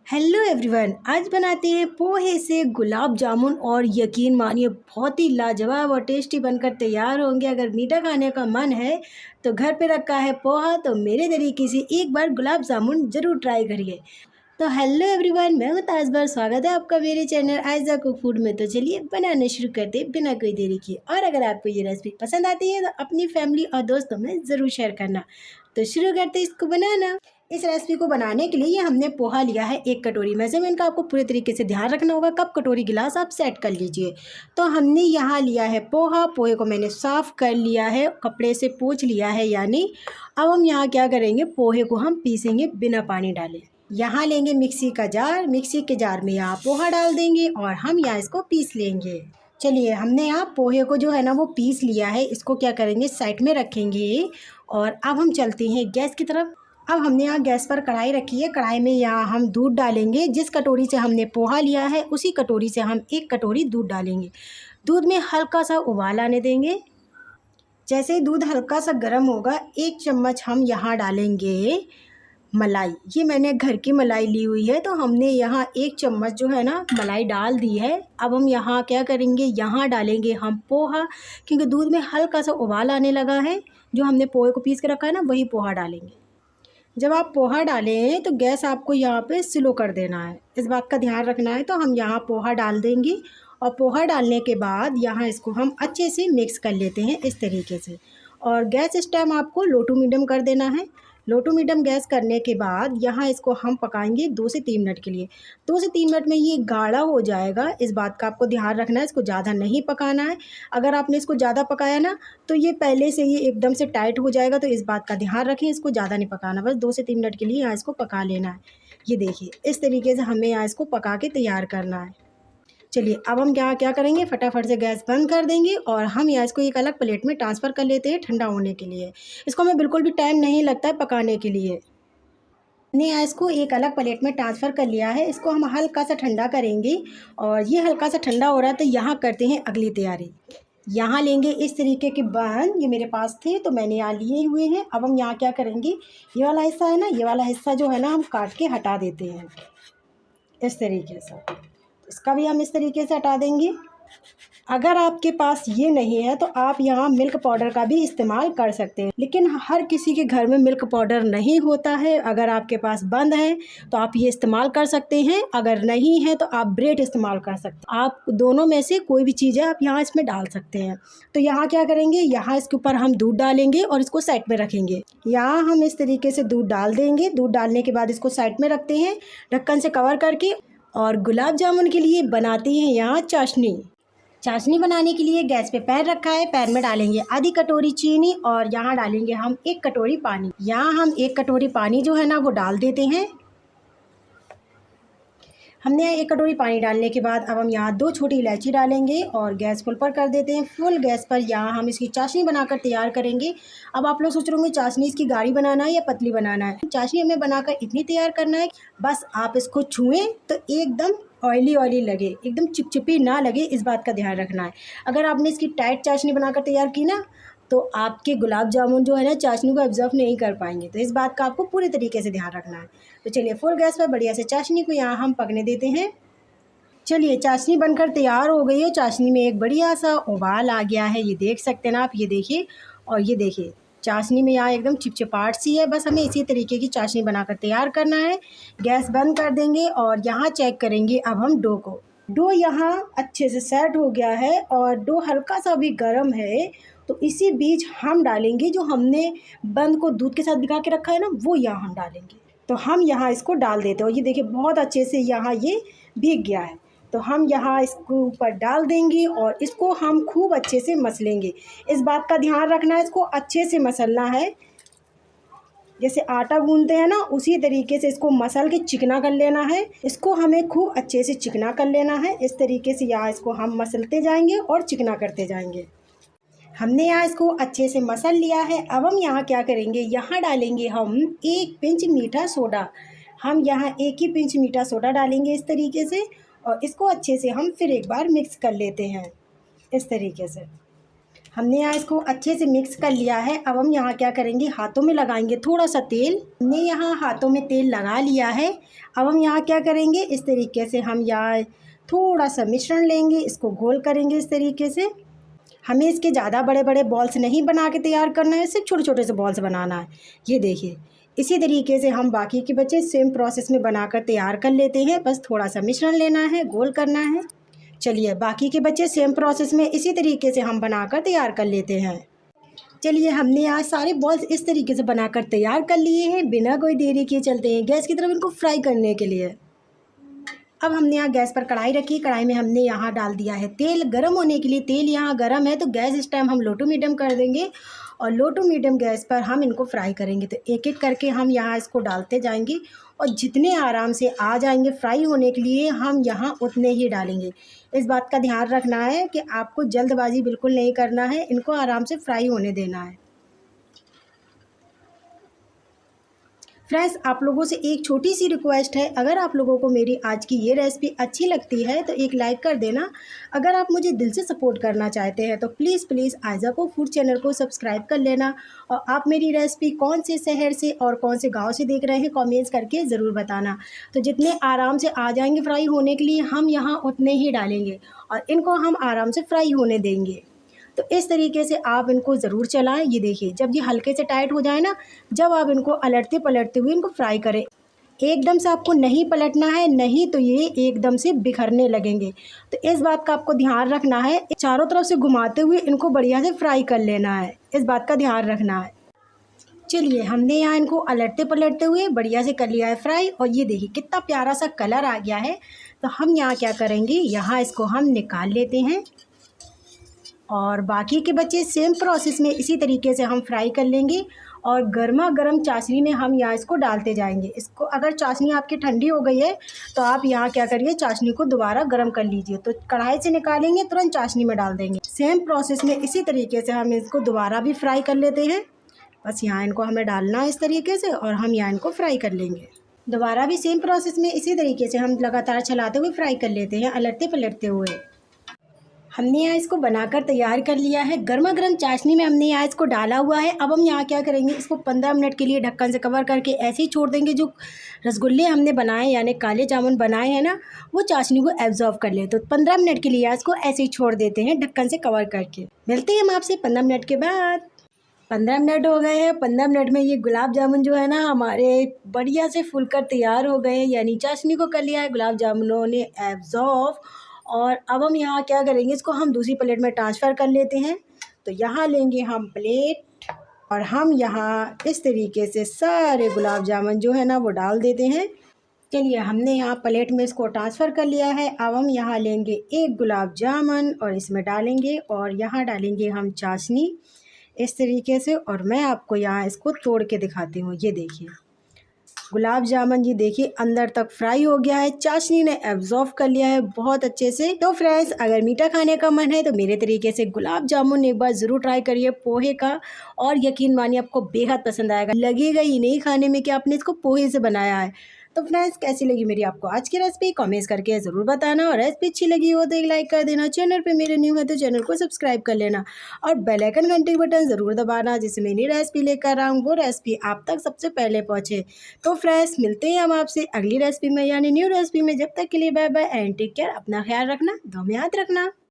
Hello everyone, आज बनाते हैं पोहे से गुलाब जामुन और यकीन मानिए बहुत ही लाजवाब और टेस्टी बनकर तैयार होंगे। अगर मीठा खाने का मन है तो घर पे रखा है पोहा, तो मेरे तरीके से एक बार गुलाब जामुन ज़रूर ट्राई करिए। तो हेलो एवरीवन, मैं हूँ ताजबार, स्वागत है आपका मेरे चैनल आयज़ा कुक फूड में। तो चलिए बनाना शुरू करते बिना कोई देरी किए। और अगर आपको ये रेसिपी पसंद आती है तो अपनी फैमिली और दोस्तों में ज़रूर शेयर करना। तो शुरू करते इसको बनाना। इस रेसिपी को बनाने के लिए ये हमने पोहा लिया है 1 कटोरी। मेजरमेंट का आपको पूरे तरीके से ध्यान रखना होगा, कप कटोरी गिलास आप सेट कर लीजिए। तो हमने यहाँ लिया है पोहा। पोहे को मैंने साफ़ कर लिया है, कपड़े से पोंछ लिया है यानी। अब हम यहाँ क्या करेंगे, पोहे को हम पीसेंगे बिना पानी डाले। यहाँ लेंगे मिक्सी का जार, मिक्सी के जार में यहाँ पोहा डाल देंगे और हम यहाँ इसको पीस लेंगे। चलिए, हमने यहाँ पोहे को जो है ना वो पीस लिया है। इसको क्या करेंगे, साइड में रखेंगे। और अब हम चलते हैं गैस की तरफ। अब हमने यहाँ गैस पर कढ़ाई रखी है। कढ़ाई में यहाँ हम दूध डालेंगे। जिस कटोरी से हमने पोहा लिया है उसी कटोरी से हम 1 कटोरी दूध डालेंगे। दूध में हल्का सा उबाल आने देंगे। जैसे ही दूध हल्का सा गर्म होगा, 1 चम्मच हम यहाँ डालेंगे मलाई। ये मैंने घर की मलाई ली हुई है, तो हमने यहाँ 1 चम्मच जो है ना मलाई डाल दी है। अब हम यहाँ क्या करेंगे, यहाँ डालेंगे हम पोहा, क्योंकि दूध में हल्का सा उबाल आने लगा है। जो हमने पोहे को पीस के रखा है ना, वही पोहा डालेंगे। जब आप पोहा डालें तो गैस आपको यहाँ पे स्लो कर देना है, इस बात का ध्यान रखना है। तो हम यहाँ पोहा डाल देंगे और पोहा डालने के बाद यहाँ इसको हम अच्छे से मिक्स कर लेते हैं इस तरीके से। और गैस इस टाइम आपको लो टू मीडियम कर देना है। लो टू मीडियम गैस करने के बाद यहाँ इसको हम पकाएंगे 2 से 3 मिनट के लिए। 2 से 3 मिनट में ये गाढ़ा हो जाएगा, इस बात का आपको ध्यान रखना है। इसको ज़्यादा नहीं पकाना है। अगर आपने इसको ज़्यादा पकाया ना तो ये पहले से ही एकदम से टाइट हो जाएगा, तो इस बात का ध्यान रखें। इसको ज़्यादा नहीं पकाना, बस 2 से 3 मिनट के लिए यहाँ इसको पका लेना है। ये देखिए, इस तरीके से हमें यहाँ इसको पका के तैयार करना है। चलिए, अब हम क्या करेंगे, फटाफट से गैस बंद कर देंगे और हम यहाँ इसको एक अलग प्लेट में ट्रांसफ़र कर लेते हैं ठंडा होने के लिए। इसको हमें बिल्कुल भी टाइम नहीं लगता है पकाने के लिए। हमने यहाँ इसको एक अलग प्लेट में ट्रांसफ़र कर लिया है। इसको हम हल्का सा ठंडा करेंगे और ये हल्का सा ठंडा हो रहा है तो यहाँ करते हैं अगली तैयारी। यहाँ लेंगे इस तरीके के बन, ये मेरे पास थे तो मैंने यहाँ लिए हुए हैं। अब हम यहाँ क्या करेंगे, ये वाला हिस्सा है ना, ये वाला हिस्सा जो है ना हम काट के हटा देते हैं इस तरीके से। इसका भी हम इस तरीके से हटा देंगे। अगर आपके पास ये नहीं है तो आप यहाँ मिल्क पाउडर का भी इस्तेमाल कर सकते हैं, लेकिन हर किसी के घर में मिल्क पाउडर नहीं होता है। अगर आपके पास बंद है तो आप ये इस्तेमाल कर सकते हैं, अगर नहीं है तो आप ब्रेड इस्तेमाल कर सकते हैं। आप दोनों में से कोई भी चीज़ है आप यहाँ इसमें डाल सकते हैं। तो यहाँ क्या करेंगे, यहाँ इसके ऊपर हम दूध डालेंगे और इसको साइड में रखेंगे। यहाँ हम इस तरीके से दूध डाल देंगे। दूध डालने के बाद इसको साइड में रखते हैं ढक्कन से कवर करके। और गुलाब जामुन के लिए बनाते हैं यहाँ चाशनी। चाशनी बनाने के लिए गैस पे पैन रखा है। पैन में डालेंगे आधी कटोरी चीनी और यहाँ डालेंगे हम 1 कटोरी पानी। यहाँ हम 1 कटोरी पानी जो है ना वो डाल देते हैं। हमने 1 कटोरी पानी डालने के बाद अब हम यहाँ 2 छोटी इलायची डालेंगे और गैस फुल पर कर देते हैं। फुल गैस पर यहाँ हम इसकी चाशनी बनाकर तैयार करेंगे। अब आप लोग सोच रहे होंगे चाशनी इसकी गाढ़ी बनाना है या पतली बनाना है। चाशनी हमें बनाकर इतनी तैयार करना है, बस आप इसको छुएं तो एकदम ऑयली लगे, एकदम चिपचिपी ना लगे, इस बात का ध्यान रखना है। अगर आपने इसकी टाइट चाशनी बनाकर तैयार की ना तो आपके गुलाब जामुन जो है ना चाशनी को ऑब्जर्व नहीं कर पाएंगे, तो इस बात का आपको पूरी तरीके से ध्यान रखना है। तो चलिए, फुल गैस पर बढ़िया से चाशनी को यहाँ हम पकने देते हैं। चलिए, चाशनी बनकर तैयार हो गई है। चाशनी में एक बढ़िया सा उबाल आ गया है, ये देख सकते हैं ना आप, ये देखिए। और ये देखिए, चाशनी में यहाँ एकदम चिपचिपाहट सी है। बस हमें इसी तरीके की चाशनी बनाकर तैयार करना है। गैस बंद कर देंगे और यहाँ चेक करेंगे अब हम डो को। डो यहाँ अच्छे से सेट हो गया है और डो हल्का सा भी गर्म है। तो इसी बीच हम डालेंगे जो हमने बंद को दूध के साथ भिगा के रखा है ना, वो यहाँ हम डालेंगे। तो हम यहाँ इसको डाल देते हैं। ये देखिए, बहुत अच्छे से यहाँ ये भीग गया है। तो हम यहाँ इसको ऊपर डाल देंगे और इसको हम खूब अच्छे से मसलेंगे। इस बात का ध्यान रखना है, इसको अच्छे से मसलना है। जैसे आटा गूंदते हैं ना, उसी तरीके से इसको मसल के चिकना कर लेना है। इसको हमें खूब अच्छे से चिकना कर लेना है। इस तरीके से यहाँ इसको हम मसलते जाएंगे और चिकना करते जाएंगे। हमने यहाँ इसको अच्छे से मसल लिया है। अब हम यहाँ क्या करेंगे, यहाँ डालेंगे हम 1 पिंच मीठा सोडा। हम यहाँ 1 ही पिंच मीठा सोडा डालेंगे इस तरीके से, और इसको अच्छे से हम फिर एक बार मिक्स कर लेते हैं इस तरीके से। हमने यहाँ इसको अच्छे से मिक्स कर लिया है। अब हम यहाँ क्या करेंगे, हाथों में लगाएंगे थोड़ा सा तेल। हमने यहाँ हाथों में तेल लगा लिया है। अब हम यहाँ क्या करेंगे, इस तरीके से हम यहाँ थोड़ा सा मिश्रण लेंगे, इसको गोल करेंगे इस तरीके से। हमें इसके ज़्यादा बड़े बड़े बॉल्स नहीं बना के तैयार करना है, सिर्फ छोटे छोटे से बॉल्स बनाना है। ये देखिए, इसी तरीके से हम बाकी के बच्चे सेम प्रोसेस में बनाकर तैयार कर लेते हैं। बस थोड़ा सा मिश्रण लेना है, गोल करना है। चलिए, बाकी के बच्चे सेम प्रोसेस में इसी तरीके से हम बनाकर तैयार कर लेते हैं। चलिए, हमने आज सारे बॉल्स इस तरीके से बनाकर तैयार कर लिए हैं। बिना कोई देरी किए चलते हैं गैस की तरफ इनको फ्राई करने के लिए। अब हमने यहाँ गैस पर कढ़ाई रखी। कढ़ाई में हमने यहाँ डाल दिया है तेल गर्म होने के लिए। तेल यहाँ गर्म है तो गैस इस टाइम हम लो टू मीडियम कर देंगे और लो टू मीडियम गैस पर हम इनको फ्राई करेंगे। तो एक एक करके हम यहाँ इसको डालते जाएंगे और जितने आराम से आ जाएंगे फ्राई होने के लिए हम यहाँ उतने ही डालेंगे। इस बात का ध्यान रखना है कि आपको जल्दबाजी बिल्कुल नहीं करना है, इनको आराम से फ्राई होने देना है। फ्रेंड्स, आप लोगों से एक छोटी सी रिक्वेस्ट है, अगर आप लोगों को मेरी आज की ये रेसिपी अच्छी लगती है तो एक लाइक कर देना। अगर आप मुझे दिल से सपोर्ट करना चाहते हैं तो प्लीज़ आयज़ा को फूड चैनल को सब्सक्राइब कर लेना। और आप मेरी रेसिपी कौन से शहर से और कौन से गांव से देख रहे हैं कमेंट्स करके ज़रूर बताना। तो जितने आराम से आ जाएंगे फ्राई होने के लिए हम यहाँ उतने ही डालेंगे और इनको हम आराम से फ्राई होने देंगे। तो इस तरीके से आप इनको ज़रूर चलाएं। ये देखिए, जब ये हल्के से टाइट हो जाए ना, जब आप इनको अलटते पलटते हुए इनको फ्राई करें। एकदम से आपको नहीं पलटना है, नहीं तो ये एकदम से बिखरने लगेंगे। तो इस बात का आपको ध्यान रखना है, चारों तरफ से घुमाते हुए इनको बढ़िया से फ्राई कर लेना है, इस बात का ध्यान रखना है। चलिए, हमने यहाँ इनको अलटते पलटते हुए बढ़िया से कर लिया है फ्राई और ये देखिए कितना प्यारा सा कलर आ गया है। तो हम यहाँ क्या करेंगे, यहाँ इसको हम निकाल लेते हैं और बाकी के बच्चे सेम प्रोसेस में इसी तरीके से हम फ्राई कर लेंगे और गर्मा गर्म चाशनी में हम यहाँ इसको डालते जाएंगे। इसको अगर चाशनी आपकी ठंडी हो गई है तो आप यहाँ क्या करिए, चाशनी को दोबारा गर्म कर लीजिए। तो कढ़ाई से निकालेंगे, तुरंत चाशनी में डाल देंगे। सेम प्रोसेस में इसी तरीके से हम इसको दोबारा भी फ्राई कर लेते हैं। बस यहाँ इनको हमें डालना है इस तरीके से और हम यहाँ इनको फ्राई कर लेंगे। दोबारा भी सेम प्रोसेस में इसी तरीके से हम लगातार चलाते हुए फ्राई कर लेते हैं, अलटते पलटते हुए। हमने यहाँ इसको बनाकर तैयार कर लिया है। गर्मा गर्म चाशनी में हमने यहाँ इसको डाला हुआ है। अब हम यहाँ क्या करेंगे, इसको 15 मिनट के लिए ढक्कन से कवर करके ऐसे ही छोड़ देंगे। जो रसगुल्ले हमने बनाए यानी काले जामुन बनाए हैं ना, वो चाशनी को एब्जॉर्व कर ले। तो 15 मिनट के लिए इसको ऐसे ही छोड़ देते हैं ढक्कन से कवर करके। मिलते हैं हम आपसे 15 मिनट के बाद। 15 मिनट हो गए हैं। 15 मिनट में ये गुलाब जामुन जो है ना हमारे बढ़िया से फूलकर तैयार हो गए हैं, यानी चाशनी को कर लिया है गुलाब जामुनों ने एब्जॉर्व। और अब हम यहाँ क्या करेंगे, इसको हम दूसरी प्लेट में ट्रांसफ़र कर लेते हैं। तो यहाँ लेंगे हम प्लेट और हम यहाँ इस तरीके से सारे गुलाब जामुन जो है ना वो डाल देते हैं। चलिए, हमने यहाँ प्लेट में इसको ट्रांसफ़र कर लिया है। अब हम यहाँ लेंगे एक गुलाब जामुन और इसमें डालेंगे और यहाँ डालेंगे हम चाशनी इस तरीके से। और मैं आपको यहाँ इसको तोड़ के दिखाती हूँ। ये देखिए गुलाब जामुन, ये देखिए अंदर तक फ्राई हो गया है, चाशनी ने एब्जॉर्व कर लिया है बहुत अच्छे से। तो फ्रेंड्स, अगर मीठा खाने का मन है तो मेरे तरीके से गुलाब जामुन एक बार ज़रूर ट्राई करिए पोहे का, और यकीन मानिए आपको बेहद पसंद आएगा। लगेगा ही नहीं खाने में कि आपने इसको पोहे से बनाया है। तो फ्रेंड्स, कैसी लगी मेरी आपको आज की रेसिपी कमेंट्स करके ज़रूर बताना। और रेसिपी अच्छी लगी हो तो एक लाइक कर देना। चैनल पे मेरे न्यू है तो चैनल को सब्सक्राइब कर लेना और बेल आइकन घंटे बटन ज़रूर दबाना, जिससे मैं नई रेसिपी लेकर आऊँ वो रेसिपी आप तक सबसे पहले पहुँचे। तो फ्रेंड्स, मिलते हैं हम आपसे अगली रेसिपी में यानी न्यू रेसिपी में। जब तक के लिए bye bye and take care. अपना ख्याल रखना, दुआ में याद रखना।